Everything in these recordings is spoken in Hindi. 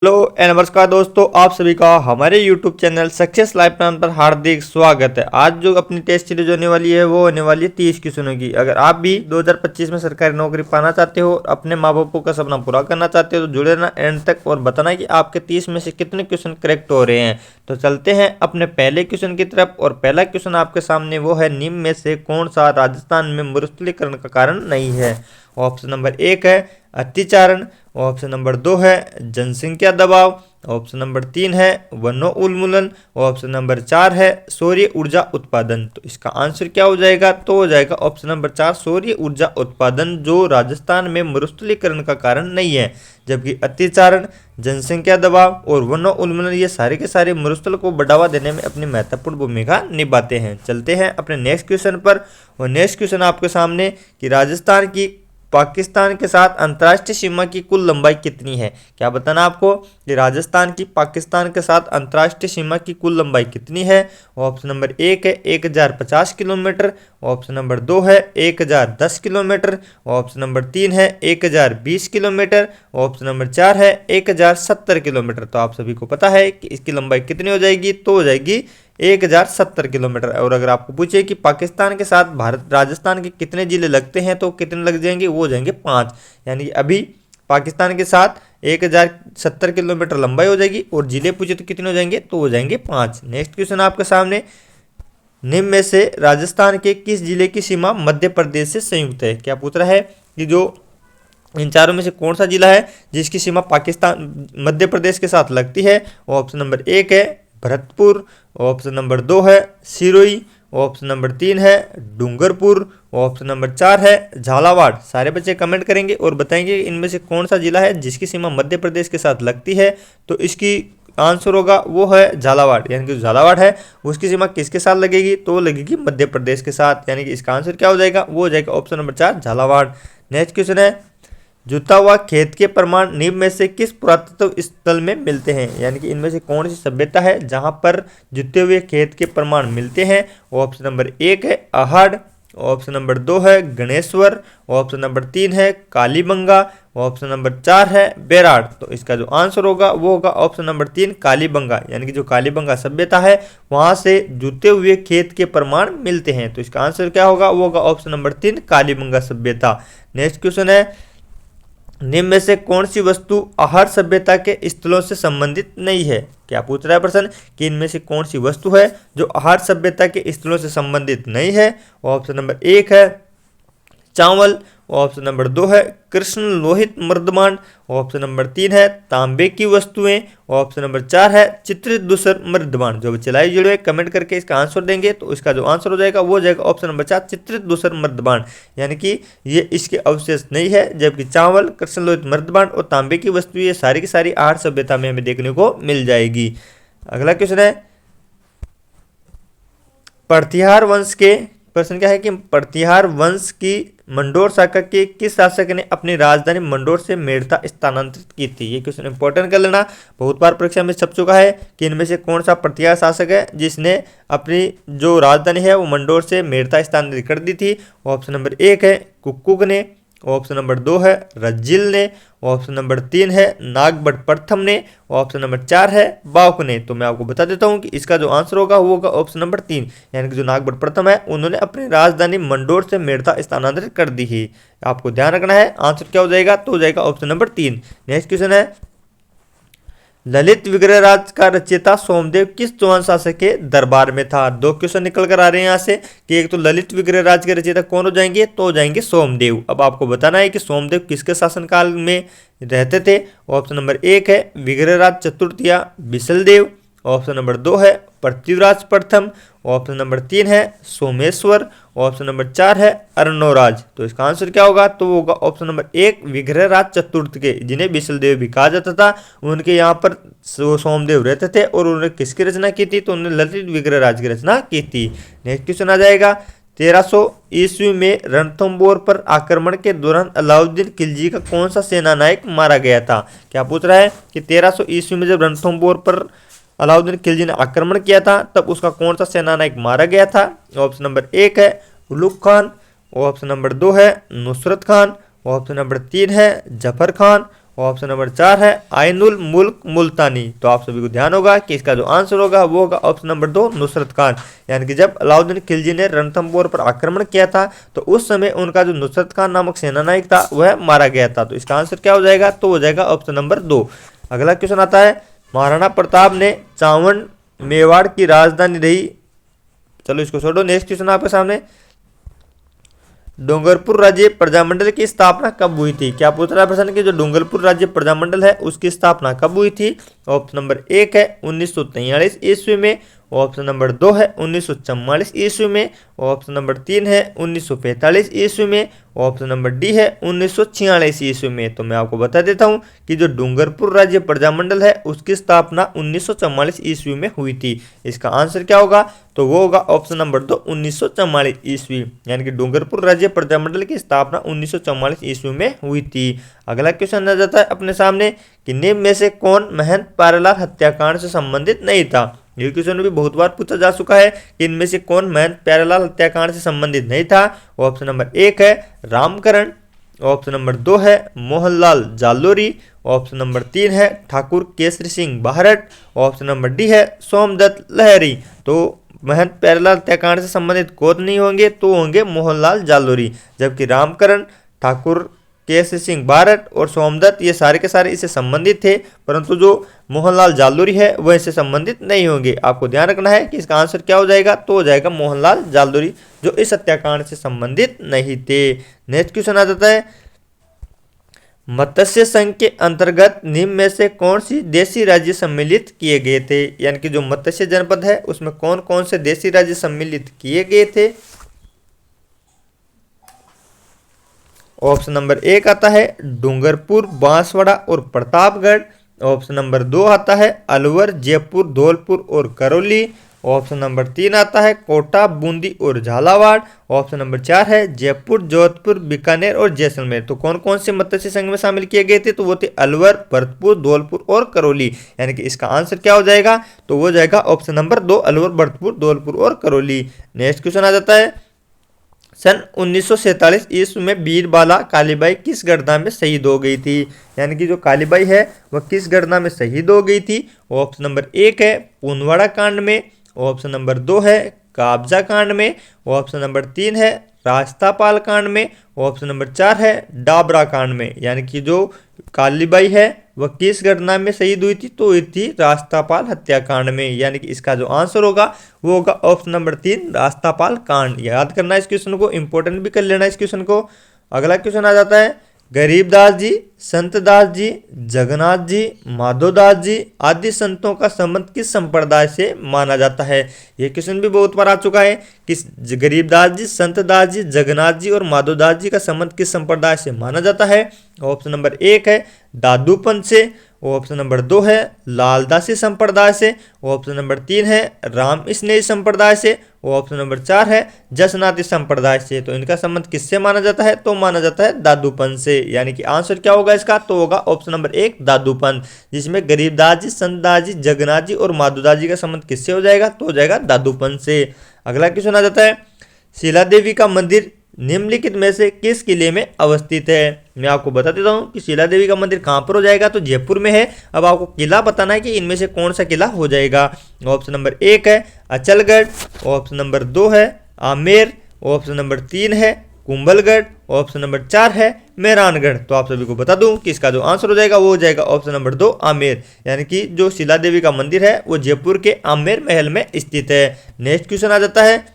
हेलो नमस्कार दोस्तों, आप सभी का हमारे YouTube channel success life plan पर हार्दिक स्वागत है। आज जो अपनी टेस्ट सीरीज होने वाली है वो होने वाली है 30 क्वेश्चनों की। अगर आप भी 2025 में सरकारी नौकरी पाना चाहते हो, अपने माँ बापों का सपना पूरा करना चाहते हो तो जुड़े रहना एंड तक और बताना कि आपके 30 में से कितने क्वेश्चन करेक्ट हो रहे हैं। तो चलते हैं अपने पहले क्वेश्चन की तरफ। और पहला क्वेश्चन आपके सामने वो है, निम्न में से कौन सा राजस्थान में मरुस्थलीकरण का कारण नहीं है। ऑप्शन नंबर 1 है अतिचारण, ऑप्शन नंबर 2 है जनसंख्या दबाव, ऑप्शन नंबर 3 है वनोन्मूलन, ऑप्शन नंबर 4 है सौर्य ऊर्जा उत्पादन। तो इसका आंसर क्या हो जाएगा? तो हो जाएगा ऑप्शन नंबर 4 सौर्य ऊर्जा उत्पादन, जो राजस्थान में मरुस्थलीकरण का कारण नहीं है। जबकि अतिचारण, जनसंख्या दबाव और वनोन्मूलन ये सारे के सारे मरुस्थल को बढ़ावा देने में अपनी महत्वपूर्ण भूमिका निभाते हैं। चलते हैं अपने नेक्स्ट क्वेश्चन पर। और नेक्स्ट क्वेश्चन आपके सामने कि राजस्थान की पाकिस्तान के साथ अंतर्राष्ट्रीय सीमा की कुल लंबाई कितनी है। क्या बताना आपको कि राजस्थान की पाकिस्तान के साथ अंतर्राष्ट्रीय सीमा की कुल लंबाई कितनी है। ऑप्शन नंबर 1 है 1050 किलोमीटर, ऑप्शन नंबर 2 है 1010 किलोमीटर, ऑप्शन नंबर 3 है 1020 किलोमीटर, ऑप्शन नंबर 4 है 1070 किलोमीटर। तो आप सभी को पता है कि इसकी लंबाई कितनी हो जाएगी? तो हो जाएगी 1070 किलोमीटर। और अगर आपको पूछे कि पाकिस्तान के साथ भारत राजस्थान के कितने जिले लगते हैं तो कितने लग जाएंगे? वो हो जाएंगे 5। यानी कि अभी पाकिस्तान के साथ 1070 किलोमीटर लंबाई हो जाएगी और जिले पूछे तो कितने हो जाएंगे? तो हो जाएंगे 5। नेक्स्ट क्वेश्चन आपके सामने, निम्न में से राजस्थान के किस जिले की सीमा मध्य प्रदेश से संयुक्त है। क्या पूछ रहा है कि जो इन चारों में से कौन सा जिला है जिसकी सीमा पाकिस्तान मध्य प्रदेश के साथ लगती है। ऑप्शन नंबर 1 है भरतपुर, ऑप्शन नंबर 2 है सिरोही, ऑप्शन नंबर 3 है डूंगरपुर, ऑप्शन नंबर 4 है झालावाड़। सारे बच्चे कमेंट करेंगे और बताएंगे इनमें से कौन सा जिला है जिसकी सीमा मध्य प्रदेश के साथ लगती है। तो इसकी आंसर होगा वो है झालावाड़। यानी कि झालावाड़ है उसकी सीमा किसके साथ लगेगी? तो लगेगी मध्य प्रदेश के साथ। यानी कि इसका आंसर क्या हो जाएगा? वो हो जाएगा option number 4 Jhalawar. Next question है, जुता हुआ खेत के प्रमाण निम्न में से किस पुरातत्व स्थल में मिलते हैं। यानी कि इनमें से कौन सी सभ्यता है जहां पर जुते हुए खेत के प्रमाण मिलते हैं। ऑप्शन नंबर 1 है अहाड़, ऑप्शन नंबर 2 है गणेश्वर, ऑप्शन नंबर 3 है कालीबंगा, ऑप्शन नंबर 4 है बेराड़। तो इसका जो आंसर होगा वो होगा ऑप्शन नंबर 3 कालीबंगा। यानी कि जो कालीबंगा सभ्यता है वहां से जुते हुए खेत के प्रमाण मिलते हैं। तो इसका आंसर क्या होगा? वो होगा ऑप्शन नंबर 3 कालीबंगा सभ्यता। नेक्स्ट क्वेश्चन है, निम्न में से कौन सी वस्तु आहार सभ्यता के स्थलों से संबंधित नहीं है। क्या पूछ रहा है प्रश्न कि इनमें से कौन सी वस्तु है जो आहार सभ्यता के स्थलों से संबंधित नहीं है। ऑप्शन नंबर 1 है चावल, ऑप्शन नंबर 2 है कृष्ण लोहित मर्दमान, ऑप्शन नंबर 3 है तांबे की वस्तुएं, ऑप्शन नंबर 4 है चित्रित दूसर मर्दमान। जो बच्चे लाइव जुड़े कमेंट करके इसका आंसर देंगे तो इसका जो आंसर हो जाएगा वो हो जाएगा ऑप्शन नंबर 4 चित्रित दूसर मर्दमान। यानी कि ये इसके अवशेष नहीं है। जबकि चावल, कृष्ण लोहित मर्दमान और तांबे की वस्तु ये सारी की सारी आहार सभ्यता में हमें देखने को मिल जाएगी। अगला क्वेश्चन है, प्रतिहार वंश के प्रश्न क्या है कि प्रतिहार वंश की मंडोर शाखा के किस शासक ने अपनी राजधानी मंडोर से मेड़ता स्थानांतरित की थी। ये क्वेश्चन इंपॉर्टेंट कर लेना, बहुत बार परीक्षा में छप चुका है कि इनमें से कौन सा प्रतिहार शासक है जिसने अपनी जो राजधानी है वो मंडोर से मेड़ता स्थानांतरित कर दी थी। ऑप्शन नंबर 1 है कुक्कुक ने, ऑप्शन नंबर 2 है रज्जिल ने, ऑप्शन नंबर 3 है नागभट प्रथम ने, ऑप्शन नंबर 4 है बाउक ने। तो मैं आपको बता देता हूं कि इसका जो आंसर होगा वो होगा ऑप्शन नंबर 3। यानी कि जो नागभट प्रथम है उन्होंने अपनी राजधानी मंडोर से मेड़ता स्थानांतरित कर दी है। आपको ध्यान रखना है आंसर क्या हो जाएगा? तो हो जाएगा ऑप्शन नंबर 3। नेक्स्ट क्वेश्चन है, ललित विग्रहराज का रचयिता सोमदेव किस चौहान शासक के दरबार में था। 2 क्वेश्चन निकल कर आ रहे हैं यहाँ से कि एक तो ललित विग्रहराज के रचयिता कौन हो जाएंगे? तो हो जाएंगे सोमदेव। अब आपको बताना है कि सोमदेव किसके शासनकाल में रहते थे। ऑप्शन नंबर 1 है विग्रहराज चतुर्थ बिसलदेव, ऑप्शन नंबर 2 है पृथ्वीराज प्रथम, ऑप्शन नंबर 3 है सोमेश्वर, ऑप्शन नंबर 4 है अर्णोराज। तो इसका आंसर क्या होगा? तो होगा ऑप्शन नंबर 1 विग्रहराज चतुर्थ के, जिन्हें बिसलदेव भी कहा जाता था। उनके यहाँ पर सोमदेव रहते थे और उन्होंने किसकी रचना की थी? तो उन्होंने ललित विग्रहराज की रचना की थी। नेक्स्ट क्वेश्चन आ जाएगा, 1300 ईस्वी में रणथंबोर पर आक्रमण के दौरान अलाउद्दीन खिलजी का कौन सा सेना नायक मारा गया था। क्या पूछ रहा है कि 1300 ईस्वी में जब रणथंबोर पर अलाउद्दीन खिलजी ने आक्रमण किया था तब उसका कौन सा सेना नायक मारा गया था। ऑप्शन नंबर 1 है उलुग खान, ऑप्शन नंबर 2 है नुसरत खान, ऑप्शन नंबर 3 है जफर खान, ऑप्शन नंबर 4 है आइनुल मुल्क मुल्तानी। तो आप सभी को ध्यान होगा कि इसका जो आंसर होगा वो होगा ऑप्शन नंबर 2 नुसरत खान। यानी कि जब अलाउद्दीन खिलजी ने रणथंभौर पर आक्रमण किया था तो उस समय उनका जो नुसरत खान नामक सेनानायक था वह मारा गया था। तो इसका आंसर क्या हो जाएगा, तो हो जाएगा ऑप्शन नंबर 2। अगला क्वेश्चन आता है महाराणा प्रताप ने चावंड मेवाड़ की राजधानी रही। चलो इसको छोड़ो, नेक्स्ट क्वेश्चन आपके सामने, डूंगरपुर राज्य प्रजामंडल की स्थापना कब हुई थी। क्या पूछ रहा है प्रश्न कि जो डूंगरपुर राज्य प्रजामंडल है उसकी स्थापना कब हुई थी। ऑप्शन नंबर 1 है 1943 ईस्वी में, ऑप्शन नंबर 2 है 1944 ईस्वी में, ऑप्शन नंबर 3 है 1945 ईस्वी में, ऑप्शन नंबर डी है 1946 ईस्वी में। तो मैं आपको बता देता हूं कि जो डूंगरपुर राज्य प्रजामंडल है उसकी स्थापना 1944 ईस्वी में हुई थी। इसका आंसर क्या होगा, तो वो होगा ऑप्शन नंबर 2 1944 ईस्वी। यानी कि डूंगरपुर राज्य प्रजामंडल की स्थापना 1944 ईस्वी में हुई थी। अगला क्वेश्चन आ जाता है अपने सामने कि निम्न में से कौन महंत प्यारेलाल हत्याकांड से संबंधित नहीं था। ये क्वेश्चन भी बहुत बार पूछा जा चुका है कि इनमें से कौन महंत प्यारेलाल हत्याकांड से संबंधित नहीं था। ऑप्शन नंबर 1 है रामकरण, ऑप्शन नंबर 2 है मोहनलाल जालोरी, ऑप्शन नंबर 3 है Thakur Kesari Singh Barhat, option number D है सोमदत्त लहरी। तो महंत प्यारेलाल हत्याकांड से संबंधित कौन नहीं होंगे, तो होंगे मोहनलाल जालोरी, जबकि रामकरण, ठाकुर केसरी सिंह बारट और सोमदत्त ये सारे के सारे इससे संबंधित थे, परंतु जो मोहनलाल जालोरी है वह इससे संबंधित नहीं होंगे। आपको ध्यान रखना है कि इसका आंसर क्या हो जाएगा, तो हो जाएगा मोहनलाल जालोरी जो इस हत्याकांड से संबंधित नहीं थे। नेक्स्ट क्वेश्चन आ जाता है मत्स्य संघ के अंतर्गत निम्न में से कौन सी देशी राज्य सम्मिलित किए गए थे। यानी कि जो मत्स्य जनपद है उसमें कौन कौन से देशी राज्य सम्मिलित किए गए थे। ऑप्शन नंबर 1 आता है डूंगरपुर, बांसवाड़ा और प्रतापगढ़, ऑप्शन नंबर 2 आता है अलवर, जयपुर, धौलपुर और करौली, ऑप्शन नंबर 3 आता है कोटा, बूंदी और झालावाड़, ऑप्शन नंबर 4 है जयपुर, जोधपुर, बीकानेर और जैसलमेर। तो कौन कौन से मत्स्य संघ में शामिल किए गए थे, तो वो थे अलवर, भरतपुर, धौलपुर और करौली। यानी कि इसका आंसर क्या हो जाएगा, तो वो जाएगा ऑप्शन नंबर 2 अलवर, भरतपुर, धौलपुर और करौली। नेक्स्ट क्वेश्चन आ जाता है सन 1947 ईस्वी में बीरबाला कालीबाई किस घटना में शहीद हो गई थी। यानी कि जो कालीबाई है वह किस घटना में शहीद हो गई थी। ऑप्शन नंबर 1 है पूनवाड़ा कांड में, ऑप्शन नंबर 2 है काबजा कांड में, ऑप्शन नंबर 3 है रास्तापाल कांड में, ऑप्शन नंबर 4 है डाबरा कांड में। यानी कि जो कालीबाई है वह किस घटना में शहीद हुई थी, तो हुई थी रास्तापाल हत्याकांड में। यानी कि इसका जो आंसर होगा वो होगा ऑप्शन नंबर 3 रास्तापाल कांड। याद करना इस क्वेश्चन को, इंपॉर्टेंट भी कर लेना इस क्वेश्चन को। अगला क्वेश्चन आ जाता है गरीबदास जी, संतदास जी, जगन्नाथ जी, माधोदास जी आदि संतों का संबंध किस संप्रदाय से माना जाता है। ये क्वेश्चन भी बहुत बार आ चुका है कि गरीबदास जी, संतदास जी, जगन्नाथ जी और माधोदास जी का संबंध किस संप्रदाय से माना जाता है। ऑप्शन नंबर 1 है दादूपंथ से, ऑप्शन नंबर 2 है लालदासी संप्रदाय से, ऑप्शन नंबर 3 है राम स्नेही संप्रदाय से, ऑप्शन नंबर 4 है जसनाती संप्रदाय से। तो इनका संबंध किससे माना जाता है, तो माना जाता है दादूपंथ से। यानी कि आंसर क्या होगा इसका, तो होगा ऑप्शन नंबर 1 दादूपंथ, जिसमें गरीबदास जी, संतदास जी, जगन्नाथ जी और माधोदास जी का संबंध किससे हो जाएगा, तो हो जाएगा दादूपंथ से। अगला क्वेश्चन आ जाता है शिला देवी का मंदिर निम्नलिखित में से किस किले में अवस्थित है। मैं आपको बता देता हूं कि शिला देवी का मंदिर कहां पर हो जाएगा, तो जयपुर में है। अब आपको किला बताना है कि इनमें से कौन सा किला हो जाएगा। ऑप्शन नंबर 1 है अचलगढ़, ऑप्शन नंबर 2 है आमेर, ऑप्शन नंबर 3 है कुंभलगढ़, ऑप्शन नंबर 4 है मेहरानगढ़। तो आप सभी को बता दूं कि इसका जो आंसर हो जाएगा वो हो जाएगा ऑप्शन नंबर 2 आमेर। यानी कि जो शिला देवी का मंदिर है वो जयपुर के आमेर महल में स्थित है। नेक्स्ट क्वेश्चन आ जाता है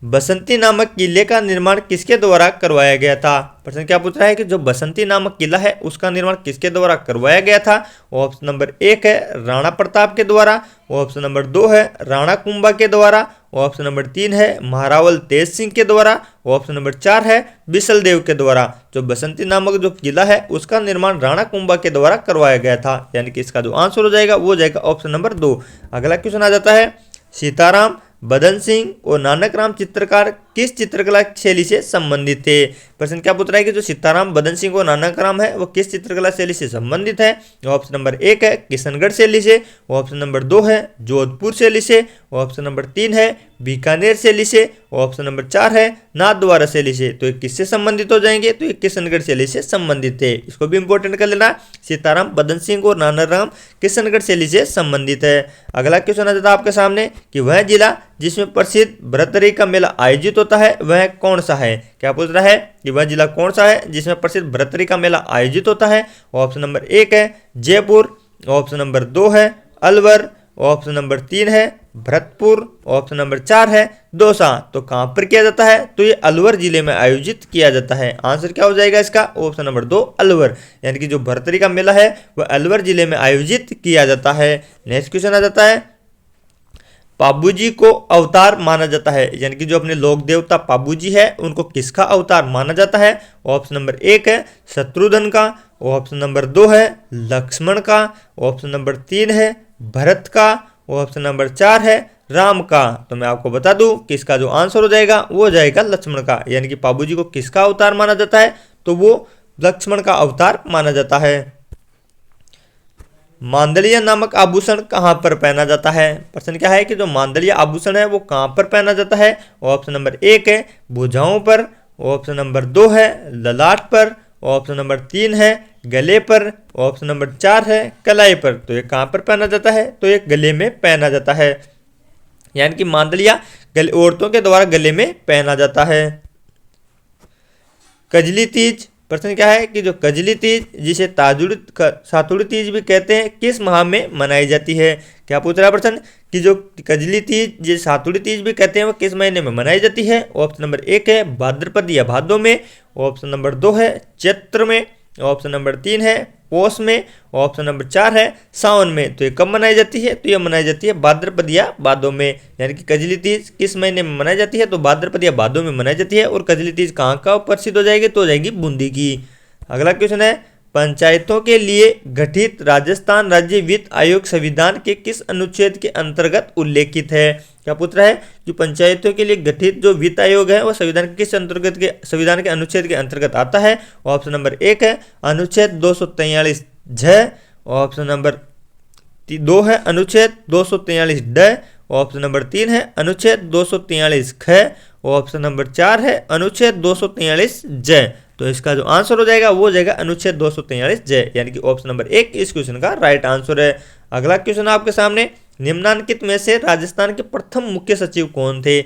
बसंती नामक किले का निर्माण किसके द्वारा करवाया गया था। प्रश्न क्या पूछ रहा है कि जो बसंती नामक किला है उसका निर्माण किसके द्वारा करवाया गया था। ऑप्शन नंबर 1 है राणा प्रताप के द्वारा, ऑप्शन नंबर 2 है राणा कुंभा के द्वारा, ऑप्शन नंबर 3 है महारावल तेज सिंह के द्वारा, ऑप्शन नंबर 4 है बिसल देव के द्वारा। जो बसंती नामक जो किला है उसका निर्माण राणा कुंभा के द्वारा करवाया गया था। यानी कि इसका जो आंसर हो जाएगा वो हो जाएगा ऑप्शन नंबर 2। अगला क्वेश्चन आ जाता है सीताराम, बदन सिंह और नानक राम चित्रकार किस चित्रकला शैली से संबंधित थे। प्रश्न क्या पूछ रहा है कि जो सीताराम बदन सिंह और नानकराम है वो किस चित्रकला शैली से संबंधित है। ऑप्शन नंबर 1 है किशनगढ़ शैली से, ऑप्शन नंबर 2 है जोधपुर शैली से, ऑप्शन नंबर 3 है बीकानेर शैली से, ऑप्शन नंबर 4 है नाथद्वारा शैली से। तो ये किससे संबंधित हो जाएंगे, तो ये किशनगढ़ शैली से संबंधित है। इसको भी इंपॉर्टेंट कर लेना, सीताराम बदन सिंह और नानाराम किशनगढ़ शैली से संबंधित है। अगला क्वेश्चन आ जाता है आपके सामने कि वह जिला जिसमें प्रसिद्ध भर्तृहरि का मेला आयोजित होता है वह कौन सा है। क्या पूछ रहा है कि वह जिला कौन सा है जिसमें प्रसिद्ध भर्तृहरि का मेला आयोजित होता है। ऑप्शन नंबर 1 है जयपुर, ऑप्शन नंबर 2 है अलवर, ऑप्शन नंबर 3 है भरतपुर, ऑप्शन नंबर 4 है दौसा। तो कहां पर किया जाता है, तो ये अलवर जिले में आयोजित किया जाता है। आंसर क्या हो जाएगा इसका, ऑप्शन नंबर 2 अलवर, यानी कि जो भर्तृहरि का मेला है वह अलवर जिले में आयोजित किया जाता है। नेक्स्ट क्वेश्चन आ जाता है पाबूजी को अवतार माना जाता है, यानी कि जो अपने लोक देवता पाबूजी है उनको किसका अवतार माना जाता है। ऑप्शन नंबर 1 है शत्रुघ्न का, ऑप्शन नंबर 2 है लक्ष्मण का, ऑप्शन नंबर 3 है भरत का, ऑप्शन नंबर 4 है राम का। तो मैं आपको बता दूं कि इसका जो आंसर हो जाएगा वो हो जाएगा लक्ष्मण का, यानी कि पाबूजी को किसका अवतार माना जाता है, तो वो लक्ष्मण का अवतार माना जाता है। मांदलिया नामक आभूषण कहाँ पर पहना जाता है। प्रश्न क्या है कि जो मांदलिया आभूषण है वो कहाँ पर पहना जाता है। ऑप्शन नंबर 1 है भुजाओं पर, ऑप्शन नंबर 2 है ललाट पर, ऑप्शन नंबर 3 है गले पर, ऑप्शन नंबर 4 है कलाई पर। तो ये कहाँ पर पहना जाता है, तो ये गले में पहना जाता है, यानी कि मांदलिया औरतों के द्वारा गले में पहना जाता है। कजली तीज, प्रश्न क्या है कि जो कजली तीज जिसे सातुड़ी तीज भी कहते हैं किस माह में मनाई जाती है। क्या पूछ रहा है प्रश्न कि जो कजली तीज जिसे सातुड़ी तीज भी कहते हैं वो किस महीने में मनाई जाती है। ऑप्शन नंबर 1 है भाद्रपद या भादो में, ऑप्शन नंबर 2 है चैत्र में, ऑप्शन नंबर 3 है पोष में, ऑप्शन नंबर 4 है सावन में। तो ये कब मनाई जाती है, तो ये मनाई जाती है भाद्रपद या भादो में, यानी कि कजली तीज किस महीने में मनाई जाती है, तो भाद्रपद या भादो में मनाई जाती है। और कजली तीज कहाँ का प्रसिद्ध हो जाएगी, तो हो जाएगी बूंदी की। अगला क्वेश्चन है पंचायतों के लिए गठित राजस्थान राज्य वित्त आयोग संविधान के किस अनुच्छेद के अंतर्गत उल्लेखित है। क्या पूछ रहा है कि पंचायतों के लिए गठित जो वित्त आयोग है वो संविधान के किस अंतर्गत के संविधान के अनुच्छेद के अंतर्गत आता है। ऑप्शन नंबर 1 है अनुच्छेद 243 झ, ऑप्शन नंबर 2 है अनुच्छेद 243 ड, ऑप्शन नंबर 3 है अनुच्छेद 243 ख, ऑप्शन नंबर 4 है अनुच्छेद 243 ज। तो इसका जो आंसर हो जाएगा वो हो जाएगा अनुच्छेद 243 ज, यानी कि ऑप्शन नंबर 1 इस क्वेश्चन का राइट आंसर है। अगला क्वेश्चन आपके सामने निम्नांकित में से राजस्थान के प्रथम मुख्य सचिव कौन थे।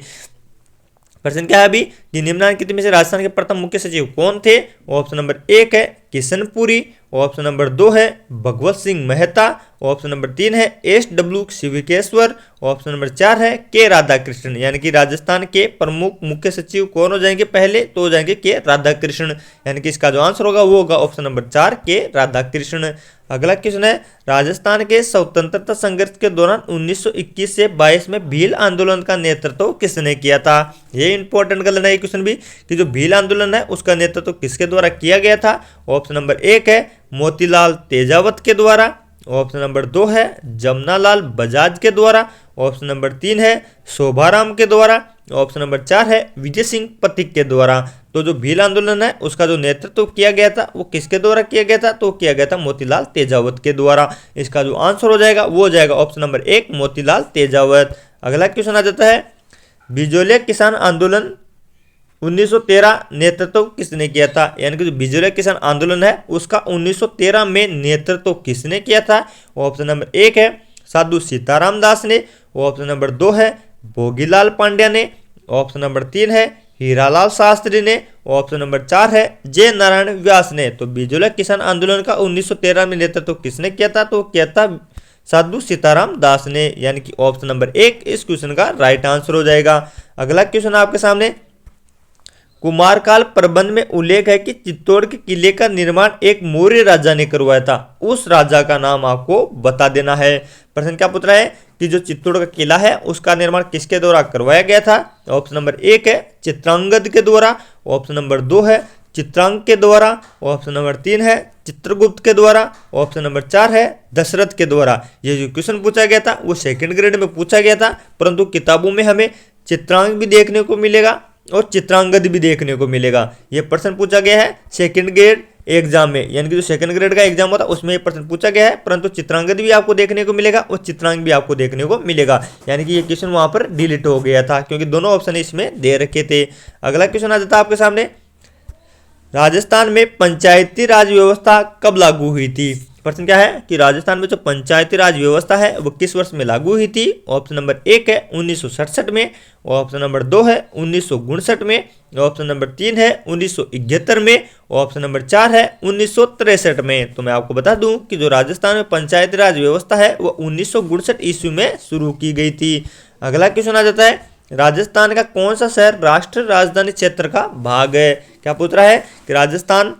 प्रश्न क्या है अभी कि निम्नांकित में से राजस्थान के प्रथम मुख्य सचिव कौन थे। ऑप्शन नंबर 1 है किशनपुरी, ऑप्शन नंबर 2 है भगवत सिंह मेहता, ऑप्शन नंबर 3 है SW शिविकेश्वर, ऑप्शन नंबर 4 है के राधाकृष्णन। यानी कि राजस्थान के प्रमुख मुख्य सचिव कौन हो जाएंगे पहले, तो हो जाएंगे के राधाकृष्णन, यानी कि इसका जो आंसर होगा वो होगा ऑप्शन नंबर 4 के राधाकृष्णन। अगला क्वेश्चन है राजस्थान के स्वतंत्रता संघर्ष के दौरान 1921 से 22 में भील आंदोलन का नेतृत्व किसने किया था। ये इंपॉर्टेंट कर लेना ये क्वेश्चन भी कि जो भील आंदोलन है उसका नेतृत्व किसके द्वारा किया गया था। ऑप्शन नंबर 1 है मोतीलाल तेजावत के द्वारा, ऑप्शन नंबर 2 है जमनालाल बजाज के द्वारा, ऑप्शन नंबर 3 है शोभाराम के द्वारा, ऑप्शन नंबर 4 है विजय सिंह पथिक के द्वारा। तो जो भील आंदोलन है उसका जो नेतृत्व किया गया था वो किसके द्वारा किया गया था, तो किया गया था मोतीलाल तेजावत के द्वारा। इसका जो आंसर हो जाएगा वो हो जाएगा ऑप्शन नंबर 1 मोतीलाल तेजावत। अगला क्वेश्चन आ जाता है बिजोलिया किसान आंदोलन 1913 नेतृत्व किसने किया था। यानी कि जो बिजोलिया किसान आंदोलन है उसका 1913 में नेतृत्व किसने किया था। ऑप्शन नंबर 1 है साधु सीताराम दास ने, ऑप्शन नंबर 2 है भोगीलाल पांड्या ने, ऑप्शन नंबर 3 है हीरालाल शास्त्री ने, ऑप्शन नंबर 4 है जय नारायण व्यास ने। तो बिजोलिया किसान आंदोलन का 1913 में नेतृत्व किसने किया था, तो किया था साधु सीताराम दास ने, यानी कि ऑप्शन नंबर 1 इस क्वेश्चन का राइट आंसर हो जाएगा। अगला क्वेश्चन आपके सामने कुमारकाल प्रबंध में उल्लेख है कि चित्तौड़ के किले का निर्माण एक मौर्य राजा ने करवाया था, उस राजा का नाम आपको बता देना है। प्रश्न क्या पूछ रहा है कि जो चित्तौड़ का किला है उसका निर्माण किसके द्वारा करवाया गया था। ऑप्शन नंबर 1 है चित्रांगद के द्वारा, ऑप्शन नंबर 2 है चित्रांग के द्वारा, ऑप्शन नंबर 3 है चित्रगुप्त के द्वारा, ऑप्शन नंबर 4 है दशरथ के द्वारा। ये जो क्वेश्चन पूछा गया था वो सेकंड ग्रेड में पूछा गया था, परंतु किताबों में हमें चित्रांग भी देखने को मिलेगा और चित्रांगद भी देखने को मिलेगा। ये प्रश्न पूछा गया है सेकंड ग्रेड एग्जाम में, यानी कि जो सेकंड ग्रेड का एग्जाम होता है उसमें ये प्रश्न पूछा गया है, परंतु चित्रांगद भी आपको देखने को मिलेगा और चित्रांग भी आपको देखने को मिलेगा, यानी कि ये क्वेश्चन वहां पर डिलीट हो गया था क्योंकि दोनों ऑप्शन इसमें दे रखे थे। अगला क्वेश्चन आ जाता है आपके सामने, राजस्थान में पंचायती राज व्यवस्था कब लागू हुई थी। प्रश्न क्या है कि राजस्थान में जो पंचायती राज व्यवस्था है वो किस वर्ष में लागू हुई थी। ऑप्शन नंबर 1 है 1967 में, ऑप्शन नंबर 2 है 1959 में, ऑप्शन नंबर 3 है 1971 में, ऑप्शन नंबर 4 है 1963 में। तो मैं आपको बता दूं कि जो राजस्थान में पंचायती राज व्यवस्था है वो 1959 ईस्वी में शुरू की गई थी। अगला क्वेश्चन आ जाता है, राजस्थान का कौन सा शहर राष्ट्रीय राजधानी क्षेत्र का भाग है। क्या पूछ रहा है कि राजस्थान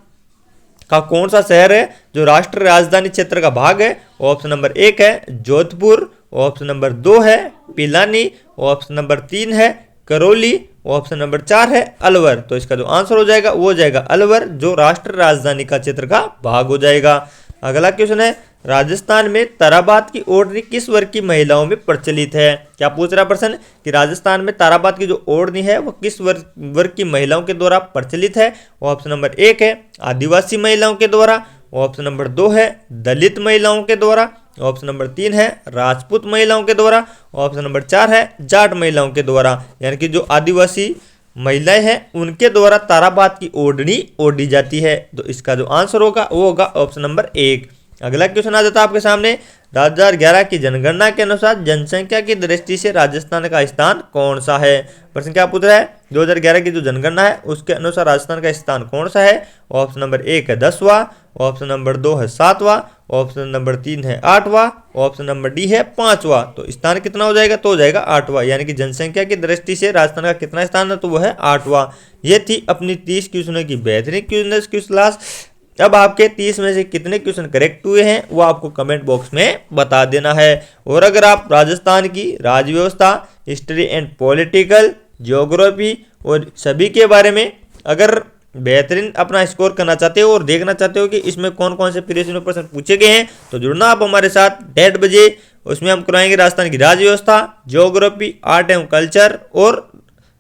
का कौन सा शहर है जो राष्ट्रीय राजधानी क्षेत्र का भाग है। ऑप्शन नंबर 1 है जोधपुर, ऑप्शन नंबर 2 है पिलानी, ऑप्शन नंबर 3 है करौली, ऑप्शन नंबर 4 है अलवर। तो इसका जो आंसर हो जाएगा वो हो जाएगा अलवर, जो राष्ट्रीय राजधानी का क्षेत्र का भाग हो जाएगा। अगला क्वेश्चन है, राजस्थान में ताराबाद की ओढ़नी किस वर्ग की महिलाओं में प्रचलित है। क्या पूछ रहा प्रश्न कि राजस्थान में ताराबाद की जो ओढ़नी है वो किस वर्ग की महिलाओं के द्वारा प्रचलित है। ऑप्शन नंबर 1 है आदिवासी महिलाओं के द्वारा, ऑप्शन नंबर 2 है दलित महिलाओं के द्वारा, ऑप्शन नंबर 3 है राजपूत महिलाओं के द्वारा, ऑप्शन नंबर 4 है जाट महिलाओं के द्वारा, यानी कि जो आदिवासी महिलाएं हैं उनके द्वारा ताराबाद की ओढ़नी ओढ़ी जाती है। तो इसका जो आंसर होगा वो होगा ऑप्शन नंबर 1। अगला क्वेश्चन आ जाता है आपके सामने, 2011 की जनगणना के अनुसार जनसंख्या की दृष्टि से राजस्थान का स्थान कौन सा है। प्रश्न क्या पूछ रहा है, 2011 की जो जनगणना है उसके अनुसार राजस्थान का स्थान कौन सा है। ऑप्शन नंबर 1 है 10वां, ऑप्शन नंबर 2 है 7वां, ऑप्शन नंबर 3 है 8वां, ऑप्शन नंबर डी है 5वां। तो स्थान कितना हो जाएगा, तो हो जाएगा 8वां, यानी कि जनसंख्या की दृष्टि से राजस्थान का कितना स्थान है, तो वो है 8वां। ये थी अपनी 30 क्वेश्चनों की बेहतरीन क्लास। अब आपके 30 में से कितने क्वेश्चन करेक्ट हुए हैं वो आपको कमेंट बॉक्स में बता देना है। और अगर आप राजस्थान की राज्य व्यवस्था, हिस्ट्री एंड पॉलिटिकल, ज्योग्राफी और सभी के बारे में अगर बेहतरीन अपना स्कोर करना चाहते हो और देखना चाहते हो कि इसमें कौन कौन से प्रीवियस ईयर प्रश्न पूछे गए हैं, तो जुड़ना आप हमारे साथ 1:30 बजे। उसमें हम कराएंगे राजस्थान की राज्य व्यवस्था, ज्योग्राफी, आर्ट एवं कल्चर और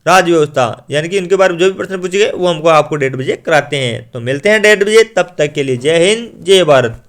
राज्य व्यवस्था, यानी कि इनके बारे में जो भी प्रश्न पूछे गए वो हमको आपको 1:30 बजे कराते हैं। तो मिलते हैं 1:30 बजे, तब तक के लिए जय हिंद जय भारत।